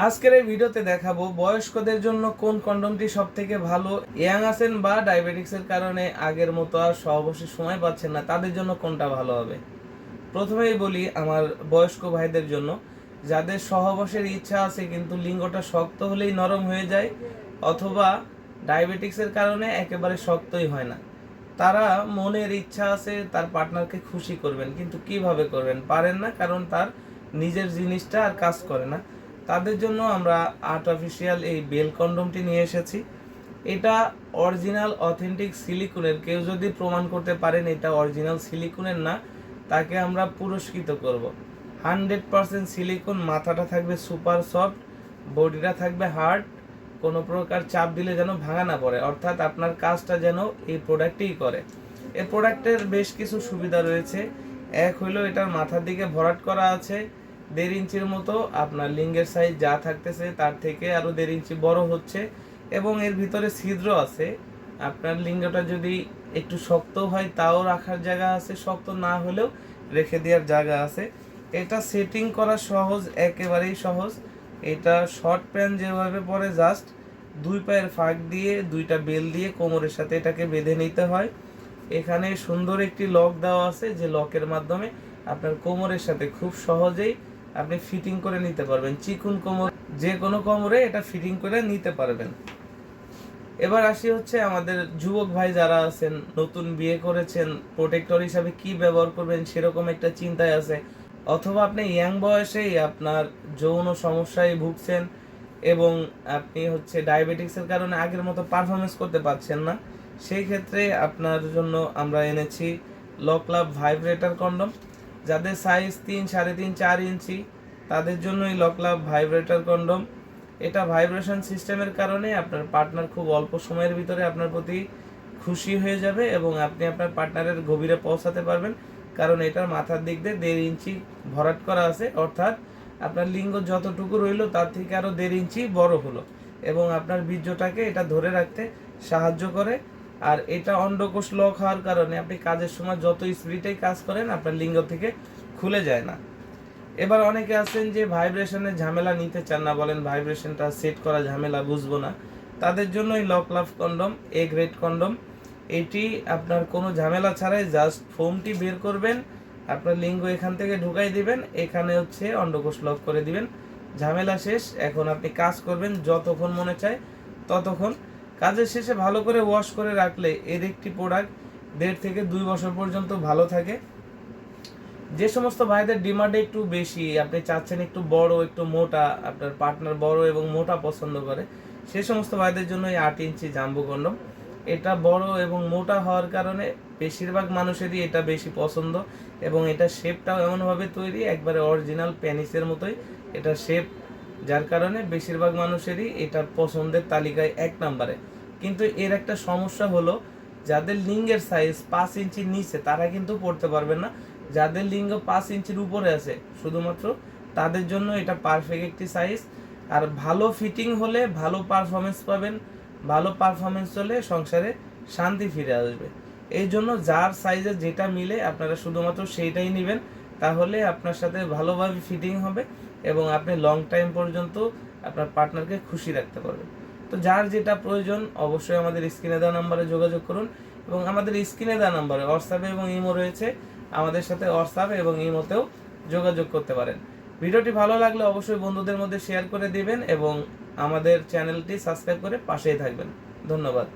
আজকের এই ভিডিওতে দেখাবো বয়স্কদের জন্য কোন কন্ডমটি সবথেকে ভালো। ইয়াং আছেন বা ডায়াবেটিক্সের কারণে আগের মতো আর সহবাসের সময় পাচ্ছেন না, তাদের জন্য কোনটা ভালো হবে। প্রথমেই বলি আমার বয়স্ক ভাইদের জন্য, যাদের সহবাসের ইচ্ছা আছে কিন্তু লিঙ্গটা শক্ত হলেই নরম হয়ে যায়, অথবা ডায়াবেটিক্সের কারণে একেবারে শক্তই হয় না। তারা মনের ইচ্ছা আছে তার পার্টনারকে খুশি করবেন, কিন্তু কিভাবে করবেন পারেন না, কারণ তার নিজের জিনিসটা আর কাজ করে না। তাদের জন্য আমরা আর্টিফিশিয়াল এই বেল কন্ডমটি নিয়ে এসেছি। এটা অরিজিনাল অথেন্টিক সিলিকনের, কেউ যদি প্রমাণ করতে পারেন এটা অরিজিনাল সিলিকনের না, তাকে আমরা পুরস্কৃত করব। 100% সিলিকন, মাথাটা থাকবে সুপার সফট, বডিটা থাকবে হার্ড, কোনো প্রকার চাপ দিলে যেন ভাঙা না পড়ে, অর্থাৎ আপনার কাজটা যেন এই প্রোডাক্টই করে। এই প্রোডাক্টের বেশ কিছু সুবিধা রয়েছে। এক হইলো এটার মাথার দিকে ভরাট করা আছে 1.5 ইঞ্চির মতো, আপনার লিঙ্গের সাইজ যা থাকতেছে তার থেকে আরও 1.5 ইঞ্চি বড় হচ্ছে, এবং এর ভিতরে ছিদ্র আছে। আপনার লিঙ্গটা যদি একটু শক্ত হয় তাও রাখার জায়গা আছে, শক্ত না হলেও রেখে দেওয়ার জায়গা আছে। এটা সেটিং করা সহজ, একেবারেই সহজ। এটা শর্ট প্যান্ট যেভাবে পরে জাস্ট 2 পায়ের ফাঁক দিয়ে 2টা বেল দিয়ে কোমরের সাথে এটাকে বেঁধে নিতে হয়। এখানে সুন্দর একটি লক দেওয়া আছে, যে লকের মাধ্যমে আপনার কোমরের সাথে খুব সহজেই আপনি ফিটিং করে নিতে পারবেন। চিকুন কোমর, যে কোনো কোমরে এটা ফিটিং করে নিতে পারবেন। এবার আসি হচ্ছে আমাদের যুবক ভাই যারা আছেন, নতুন বিয়ে করেছেন, প্রোটেক্টর হিসাবে কি ব্যবহার করবেন সেরকম একটা চিন্তায় আছে, অথবা আপনি ইয়াং বয়সেই আপনার যৌন সমস্যায় ভুগছেন এবং আপনি হচ্ছে ডায়াবেটিক্সের কারণে আগের মতো পারফরমেন্স করতে পারছেন না, সেই ক্ষেত্রে আপনার জন্য আমরা এনেছি লকলাভ ভাইব্রেটর কন্ডম। যাদের সাইজ 3, 3.5, 4 ইঞ্চি তাদের জন্য এই লকলাভ ভাইব্রেটর কন্ডম। এটা ভাইব্রেশন সিস্টেমের কারণে আপনার পার্টনার খুব অল্প সময়ের ভিতরে আপনার প্রতি খুশি হয়ে যাবে এবং আপনি আপনার পার্টনারের গভীরে পৌঁছাতে পারবেন, কারণ এটার মাথার দিক দিয়ে 1.5 ইঞ্চি ভরাট করা আছে, অর্থাৎ আপনার লিঙ্গ যতটুকু রইল তার থেকে আরও 1.5 ইঞ্চি বড় হলো, এবং আপনার বীর্যটাকে এটা ধরে রাখতে সাহায্য করে। আর এটা অন্ডকোষ লক হওয়ার কারণে আপনি কাজের সময় যত স্পিডেই কাজ করেন আপনার লিঙ্গ থেকে খুলে যায় না। এবার অনেকে আছেন যে ভাইব্রেশনের ঝামেলা নিতে চান না, বলেন ভাইব্রেশনটা সেট করা ঝামেলা, বুঝবো না, তাদের জন্য এই লকলাভ কন্ডম এ গ্রেড কন্ডম। এটি আপনার কোনো ঝামেলা ছাড়াই জাস্ট ফোমটি বের করবেন, আপনার লিঙ্গ এখান থেকে ঢুকাই দিবেন, এখানে হচ্ছে অন্ডকোষ লক করে দিবেন, ঝামেলা শেষ। এখন আপনি কাজ করবেন যতক্ষণ মনে চায় ততক্ষণ। কাজের শেষে ভালো করে ওয়াশ করে রাখলে এর একটি প্রোডাক্ট 1.5 থেকে 2 বছর পর্যন্ত ভালো থাকে। যে সমস্ত ভাইদের ডিমান্ড একটু বেশি, আপনি চাচ্ছেন একটু বড়, একটু মোটা, আপনার পার্টনার বড় এবং মোটা পছন্দ করে, সে সমস্ত ভাইদের জন্য এই 8 ইঞ্চি জাম্বো কন্ডম। এটা বড় এবং মোটা হওয়ার কারণে বেশিরভাগ মানুষেরই এটা বেশি পছন্দ, এবং এটা শেপটাও এমনভাবে তৈরি একবারে অরিজিনাল পেনিসের মতোই এটা শেপ, যার কারণে বেশিরভাগ মানুষেরই এটা পছন্দের তালিকায় 1 নম্বরে। কিন্তু এর একটা সমস্যা হলো, যাদের লিঙ্গের সাইজ 5 ইঞ্চির নিচে তারা কিন্তু পড়তে পারবেন না। যাদের লিঙ্গ 5 ইঞ্চির উপরে আছে শুধুমাত্র তাদের জন্য এটা পারফেক্ট একটি সাইজ। আর ভালো ফিটিং হলে ভালো পারফরমেন্স পাবেন, ভালো পারফরমেন্স হলে সংসারে শান্তি ফিরে আসবে। এই জন্য যার সাইজে যেটা মিলে আপনারা শুধুমাত্র সেইটাই নেবেন, তাহলে আপনার সাথে ভালোভাবে ফিটিং হবে এবং আপনি লং টাইম পর্যন্ত আপনার পার্টনারকে খুশি রাখতে পারবেন। তো যার যেটা প্রয়োজন অবশ্যই আমাদের স্ক্রিনে দেওয়া নাম্বারে যোগাযোগ করুন, এবং আমাদের স্ক্রিনে দেওয়া নাম্বারে হোয়াটসঅ্যাপে এবং ইমো রয়েছে, আমাদের সাথে হোয়াটসঅ্যাপ এবং ইমোতেও যোগাযোগ করতে পারেন। ভিডিওটি ভালো লাগলে অবশ্যই বন্ধুদের মধ্যে শেয়ার করে দিবেন এবং আমাদের চ্যানেলটি সাবস্ক্রাইব করে পাশেই থাকবেন। ধন্যবাদ।